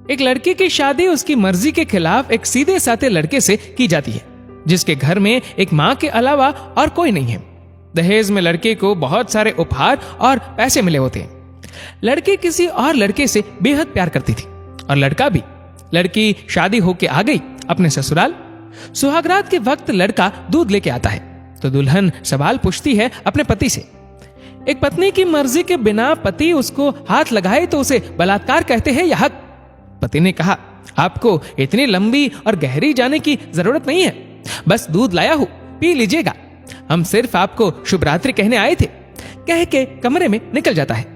एक लड़की की शादी उसकी मर्जी के खिलाफ एक सीधे साधे लड़के से की जाती है, जिसके घर में एक माँ के अलावा और कोई नहीं है। दहेज में लड़के को बहुत सारे उपहार और पैसे मिले होते हैं। लड़की किसी और लड़के से बेहद प्यार करती थी और लड़का भी। लड़की शादी होके आ गई अपने ससुराल। सुहागरात के वक्त लड़का दूध लेके आता है तो दुल्हन सवाल पूछती है अपने पति से। एक पत्नी की मर्जी के बिना पति उसको हाथ लगाए तो उसे बलात्कार कहते हैं या हक? पति ने कहा, आपको इतनी लंबी और गहरी जाने की जरूरत नहीं है, बस दूध लाया हूं, पी लीजिएगा। हम सिर्फ आपको शुभ रात्रि कहने आए थे, कह के कमरे में निकल जाता है।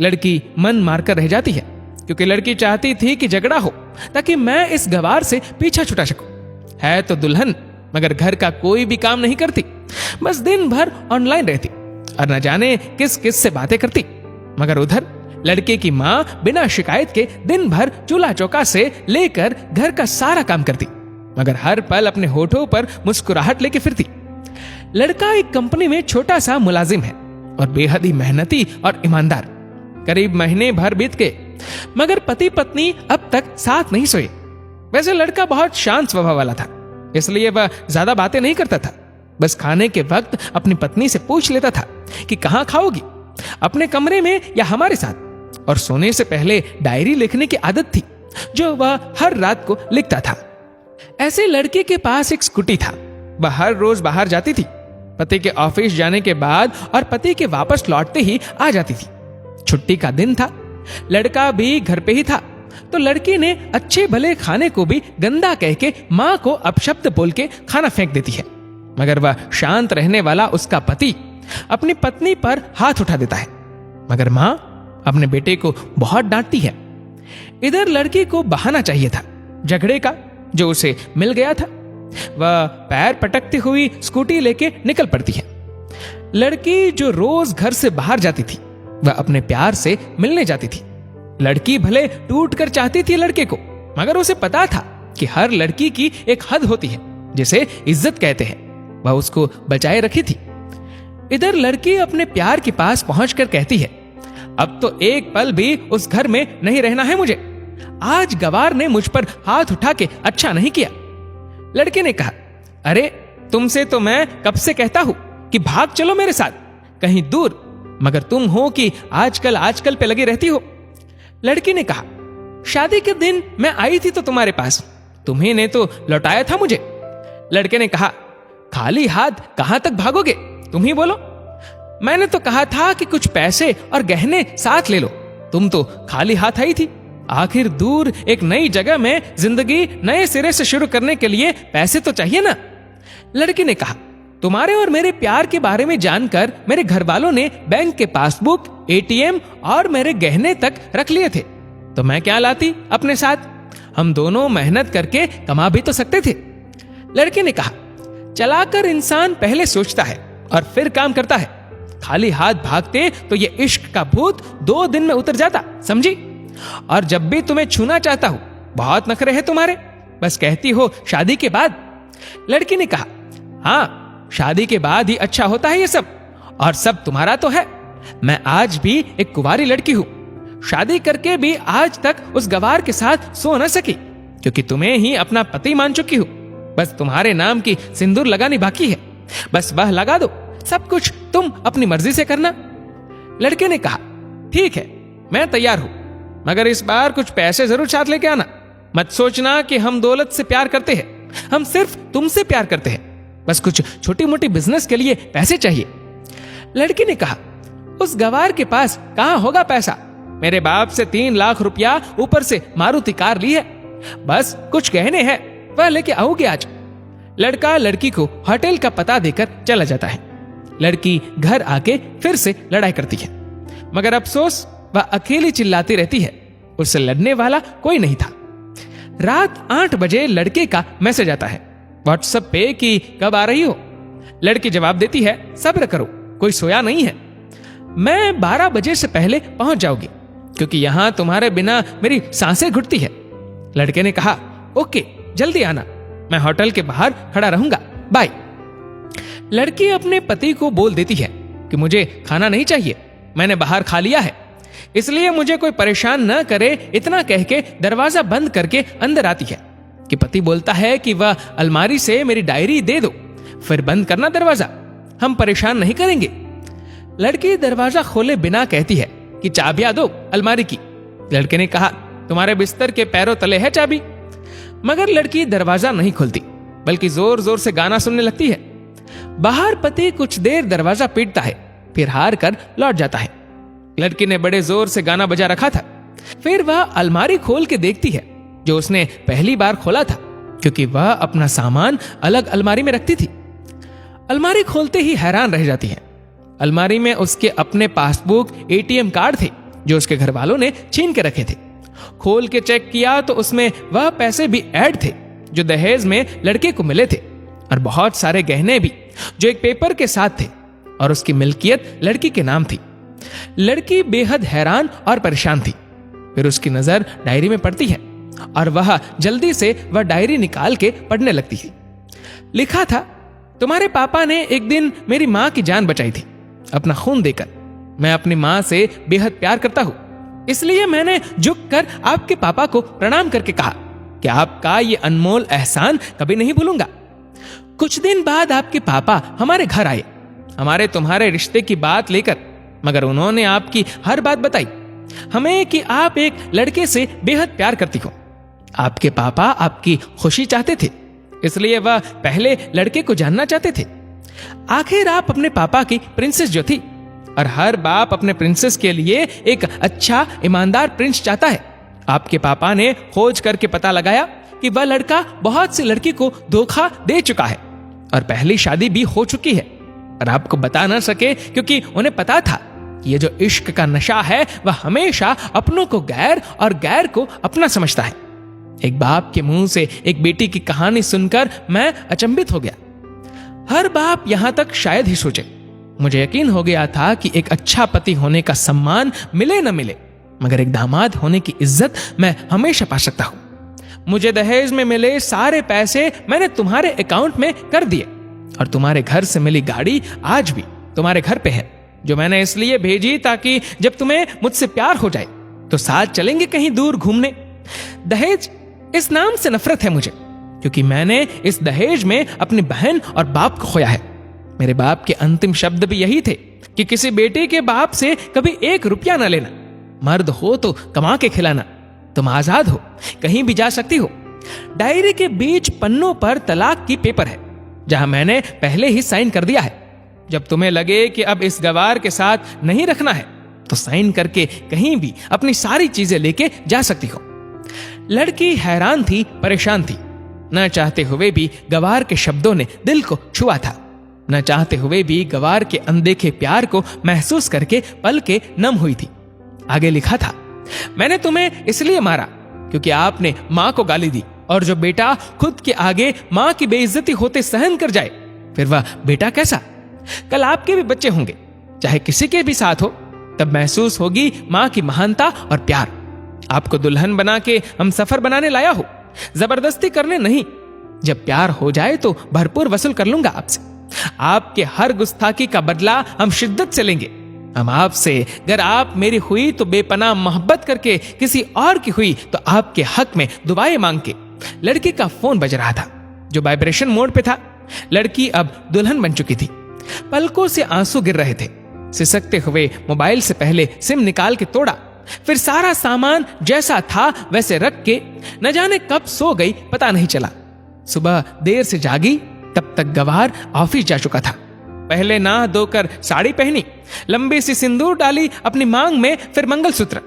लड़की मन मारकर रह जाती है क्योंकि लड़की चाहती थी कि झगड़ा हो ताकि मैं इस गवार से पीछा छुटा सकूं। है तो दुल्हन, मगर घर का कोई भी काम नहीं करती, बस दिन भर ऑनलाइन रहती और न जाने किस किस से बातें करती। मगर उधर लड़के की माँ बिना शिकायत के दिन भर चूल्हा चौका से लेकर घर का सारा काम करती, मगर हर पल अपने होठों पर मुस्कुराहट लेके फिरती। लड़का एक कंपनी में छोटा सा मुलाजिम है और बेहद ही मेहनती और ईमानदार। करीब महीने भर बीत गए मगर पति पत्नी अब तक साथ नहीं सोए। वैसे लड़का बहुत शांत स्वभाव वाला था, इसलिए वह ज्यादा बातें नहीं करता था। बस खाने के वक्त अपनी पत्नी से पूछ लेता था कि कहाँ खाओगी, अपने कमरे में या हमारे साथ। और सोने से पहले डायरी लिखने की आदत थी जो वह हर रात को लिखता था। ऐसे लड़के के पास एक स्कूटी था। वह हर रोज बाहर जाती थी, पति के ऑफिस जाने के बाद और पति के वापस लौटते ही आ जाती थी। छुट्टी का दिन था, लड़का भी घर पे ही था, तो लड़की ने अच्छे भले खाने को भी गंदा कह के माँ को अपशब्द बोल के खाना फेंक देती है। मगर वह शांत रहने वाला उसका पति अपनी पत्नी पर हाथ उठा देता है, मगर माँ अपने बेटे को बहुत डांटती है। इधर लड़की को बहाना चाहिए था झगड़े का जो उसे मिल गया था। वह पैर पटकती हुई स्कूटी लेके निकल पड़ती है। लड़की जो रोज घर से बाहर जाती थी वह अपने प्यार से मिलने जाती थी। लड़की भले टूट कर चाहती थी लड़के को, मगर उसे पता था कि हर लड़की की एक हद होती है जिसे इज्जत कहते हैं। वह उसको बचाए रखी थी। इधर लड़की अपने प्यार के पास पहुंचकर कहती है, अब तो एक पल भी उस घर में नहीं रहना है मुझे। आज गवार ने मुझ पर हाथ उठा के अच्छा नहीं किया। लड़के ने कहा, अरे तुमसे तो मैं कब से कहता हूं कि भाग चलो मेरे साथ कहीं दूर, मगर तुम हो कि आजकल पे लगी रहती हो। लड़की ने कहा, शादी के दिन मैं आई थी तो तुम्हारे पास, तुम्ही ने तो लौटाया था मुझे। लड़के ने कहा, खाली हाथ कहां तक भागोगे, तुम ही बोलो। मैंने तो कहा था कि कुछ पैसे और गहने साथ ले लो, तुम तो खाली हाथ आई थी। आखिर दूर एक नई जगह में जिंदगी नए सिरे से शुरू करने के लिए पैसे तो चाहिए ना। लड़की ने कहा, तुम्हारे और मेरे प्यार के बारे में जानकर मेरे घर वालों ने बैंक के पासबुक, एटीएम और मेरे गहने तक रख लिए थे, तो मैं क्या लाती अपने साथ। हम दोनों मेहनत करके कमा भी तो सकते थे। लड़के ने कहा, चलाकर इंसान पहले सोचता है और फिर काम करता है। खाली हाथ भागते तो ये इश्क का भूत 2 दिन में उतर जाता, समझी। और जब भी तुम्हें छूना चाहता हूं, बहुत नखरे हैं तुम्हारे, बस कहती हो शादी के बाद। लड़की ने कहा, हाँ शादी के बाद ही अच्छा होता है ये सब, और सब तुम्हारा तो है। मैं आज भी एक कुंवारी लड़की हूं, शादी करके भी आज तक उस गवार के साथ सो न सकी, क्योंकि तुम्हें ही अपना पति मान चुकी हूं। बस तुम्हारे नाम की सिंदूर लगानी बाकी है, बस वह लगा दो, सब कुछ तुम अपनी मर्जी से करना। लड़के ने कहा, ठीक है मैं तैयार हूं, मगर इस बार कुछ पैसे जरूर साथ लेके आना। मत सोचना कि हम दौलत से प्यार करते हैं, हम सिर्फ तुमसे प्यार करते हैं, बस कुछ छोटी मोटी बिजनेस के लिए पैसे चाहिए। लड़की ने कहा, उस गवार के पास कहां होगा पैसा, मेरे बाप से 3 लाख रुपया ऊपर से मारुति कार ली है, बस कुछ गहने हैं वह लेके आओगे आज। लड़का लड़की को होटल का पता देकर चला जाता है। लड़की घर आके फिर से लड़ाई करती है, मगर अफसोस वह अकेली चिल्लाती रहती है, उससे लड़ने वाला कोई नहीं था। रात 8 बजे लड़के का मैसेज आता है व्हाट्सएप पे कि कब आ रही हो। लड़की जवाब देती है, सब्र करो, कोई सोया नहीं है, मैं 12 बजे से पहले पहुंच जाऊंगी, क्योंकि यहां तुम्हारे बिना मेरी सांसें घुटती है। लड़के ने कहा, ओके जल्दी आना, मैं होटल के बाहर खड़ा रहूंगा, बाय। लड़की अपने पति को बोल देती है कि मुझे खाना नहीं चाहिए, मैंने बाहर खा लिया है, इसलिए मुझे कोई परेशान न करे, इतना कह के दरवाजा बंद करके अंदर आती है कि पति बोलता है कि वह अलमारी से मेरी डायरी दे दो, फिर बंद करना दरवाजा, हम परेशान नहीं करेंगे। लड़की दरवाजा खोले बिना कहती है कि चाबियां दो अलमारी की। लड़के ने कहा, तुम्हारे बिस्तर के पैरों तले है चाबी। मगर लड़की दरवाजा नहीं खोलती, बल्कि जोर जोर से गाना सुनने लगती है। बाहर पति कुछ देर दरवाजा पीटता है, फिर हार कर लौट जाता है। लड़की ने बड़े जोर से गाना बजा रखा था। फिर वह अलमारी खोल के देखती है, जो उसने पहली बार खोला था, क्योंकि वह अपना सामान अलग अलमारी में रखती थी। अलमारी खोलते ही हैरान रह जाती है। अलमारी में उसके अपने पासबुक, एटीएम कार्ड थे, जो उसके घर वालों ने छीन के रखे थे। खोल के चेक किया तो उसमें वह पैसे भी ऐड थे जो दहेज में लड़के को मिले थे, और बहुत सारे गहने भी जो एक पेपर के साथ थे, और उसकी मिल्कियत लड़की के नाम थी। लड़की बेहद हैरान और परेशान थी। फिर उसकी नजर डायरी में पड़ती है, और वह जल्दी से वह डायरी निकाल के पढ़ने लगती है। लिखा था, तुम्हारे पापा ने एक दिन मेरी मां की जान बचाई थी अपना खून देकर। मैं अपनी मां से बेहद प्यार करता हूं, इसलिए मैंने झुक कर आपके पापा को प्रणाम करके कहा कि आपका ये अनमोल एहसान कभी नहीं भूलूंगा। कुछ दिन बाद आपके पापा हमारे घर आए, हमारे तुम्हारे रिश्ते की बात लेकर, मगर उन्होंने आपकी हर बात बताई हमें कि आप एक लड़के से बेहद प्यार करती हो। आपके पापा आपकी खुशी चाहते थे, इसलिए वह पहले लड़के को जानना चाहते थे। आखिर आप अपने पापा की प्रिंसेस जो थी, और हर बाप अपने प्रिंसेस के लिए एक अच्छा ईमानदार प्रिंस चाहता है। आपके पापा ने खोज करके पता लगाया कि वह लड़का बहुत सी लड़की को धोखा दे चुका है, और पहली शादी भी हो चुकी है, और आपको बता ना सके क्योंकि उन्हें पता था कि ये जो इश्क का नशा है वह हमेशा अपनों को गैर और गैर को अपना समझता है। एक बाप के मुंह से एक बेटी की कहानी सुनकर मैं अचंभित हो गया। हर बाप यहां तक शायद ही सोचे। मुझे यकीन हो गया था कि एक अच्छा पति होने का सम्मान मिले न मिले, मगर एक दामाद होने की इज्जत मैं हमेशा पा सकता हूं। मुझे दहेज में मिले सारे पैसे मैंने तुम्हारे अकाउंट में कर दिए, और तुम्हारे घर से मिली गाड़ी आज भी तुम्हारे घर पे है, जो मैंने इसलिए भेजी ताकि जब तुम्हें मुझसे प्यार हो जाए तो साथ चलेंगे कहीं दूर घूमने। दहेज, इस नाम से नफरत है मुझे, क्योंकि मैंने इस दहेज में अपनी बहन और बाप को खोया है। मेरे बाप के अंतिम शब्द भी यही थे कि किसी बेटे के बाप से कभी 1 रुपया ना लेना, मर्द हो तो कमा के खिलाना, तुम आजाद हो, कहीं भी जा सकती हो। डायरी के बीच पन्नों पर तलाक की पेपर है, जहां मैंने पहले ही साइन कर दिया है। जब तुम्हें लगे कि अब इस गवार के साथ नहीं रखना है तो साइन करके कहीं भी अपनी सारी चीजें लेके जा सकती हो। लड़की हैरान थी, परेशान थी। न चाहते हुए भी गवार के शब्दों ने दिल को छुआ था। न चाहते हुए भी गवार के अनदेखे प्यार को महसूस करके पल के नम हुई थी। आगे लिखा था, मैंने तुम्हें इसलिए मारा क्योंकि आपने मां को गाली दी, और जो बेटा खुद के आगे मां की बेइज्जती होते सहन कर जाए, फिर वह बेटा कैसा? कल आपके भी बच्चे होंगे, चाहे किसी के भी साथ हो, तब महसूस होगी मां की महानता और प्यार। आपको दुल्हन बना के हम सफर बनाने लाया हो, जबरदस्ती करने नहीं। जब प्यार हो जाए तो भरपूर वसूल कर लूंगा आपसे। आपके हर गुस्ताखी का बदला हम शिद्दत से लेंगे। हम आपसे, अगर आप मेरी हुई तो बेपनाह मोहब्बत करके, किसी और की हुई तो आपके हक में दुआएं मांग के। लड़की का फोन बज रहा था, जो वाइब्रेशन मोड पे था। लड़की अब दुल्हन बन चुकी थी। पलकों से आंसू गिर रहे थे। सिसकते हुए मोबाइल से पहले सिम निकाल के तोड़ा, फिर सारा सामान जैसा था वैसे रख के न जाने कब सो गई, पता नहीं चला। सुबह देर से जागी, तब तक गवार ऑफिस जा चुका था। पहले नहा धोकर साड़ी पहनी, लंबी सी सिंदूर डाली अपनी मांग में, फिर मंगलसूत्र,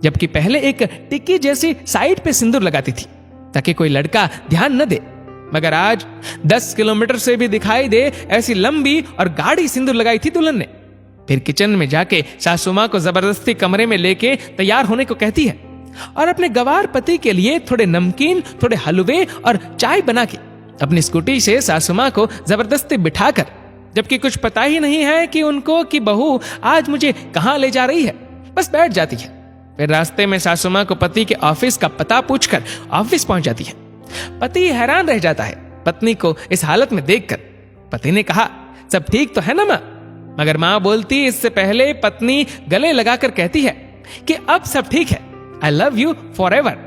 जबकि पहले एक टिक्की जैसी साइड पे सिंदूर लगाती थी ताकि कोई लड़का ध्यान न दे। मगर आज 10 किलोमीटर से भी दिखाई दे ऐसी लंबी और गाढ़ी सिंदूर लगाई थी दुल्हन ने। फिर किचन में जाके सासू मां को जबरदस्ती कमरे में लेके तैयार होने को कहती है, और अपने गवार पति के लिए थोड़े नमकीन, थोड़े हलवे और चाय बना के अपनी स्कूटी से सासू मां को जबरदस्ती बिठाकर, जबकि कुछ पता ही नहीं है कि उनको कि बहू आज मुझे कहां ले जा रही है, बस बैठ जाती है। फिर रास्ते में सासू मां को पति के ऑफिस का पता पूछकर ऑफिस पहुंच जाती है। पति हैरान रह जाता है पत्नी को इस हालत में देखकर। पति ने कहा, सब ठीक तो है ना मां? मगर मां बोलती इससे पहले पत्नी गले लगाकर कहती है, कि अब सब ठीक है, I love you for ever.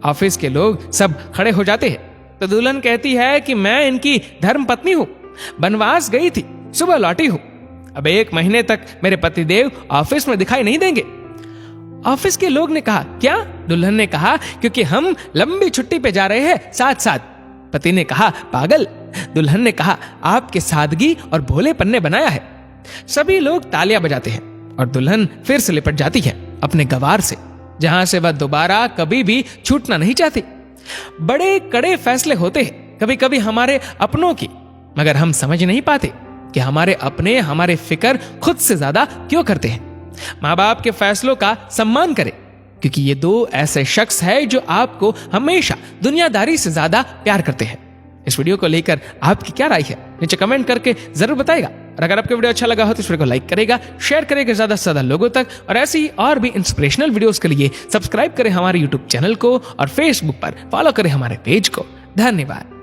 Office के लोग सब खड़े हो जाते हैं तो दुल्हन कहती है कि मैं इनकी धर्म पत्नी हूं, बनवास गई थी, सुबह लौटी हूं, अब 1 महीने तक मेरे पतिदेव ऑफिस में दिखाई नहीं देंगे। ऑफिस के लोग ने कहा, क्या? दुल्हन ने कहा, क्योंकि हम लंबी छुट्टी पे जा रहे हैं साथ साथ। पति ने कहा, पागल। दुल्हन ने कहा, आपके सादगी और भोलेपन ने बनाया है। सभी लोग तालियां बजाते हैं और दुल्हन फिर से लिपट जाती है अपने गवार से, जहां से वह दोबारा कभी भी छूटना नहीं चाहती। बड़े कड़े फैसले होते हैं कभी कभी हमारे अपनों की, मगर हम समझ नहीं पाते कि हमारे अपने हमारे फिक्र खुद से ज्यादा क्यों करते हैं। माँ बाप के फैसलों का सम्मान करें, क्योंकि ये 2 ऐसे शख्स हैं जो आपको हमेशा दुनियादारी से ज्यादा प्यार करते हैं। इस वीडियो को लेकर आपकी क्या राय है, नीचे कमेंट करके जरूर बताएगा। और अगर आपको वीडियो अच्छा लगा हो तो इस वीडियो को लाइक करेगा, शेयर करेगा ज्यादा से ज्यादा लोगों तक, और ऐसी ही और भी इंस्पिरेशनल वीडियोस के लिए सब्सक्राइब करें हमारे यूट्यूब चैनल को और फेसबुक पर फॉलो करें हमारे पेज को। धन्यवाद।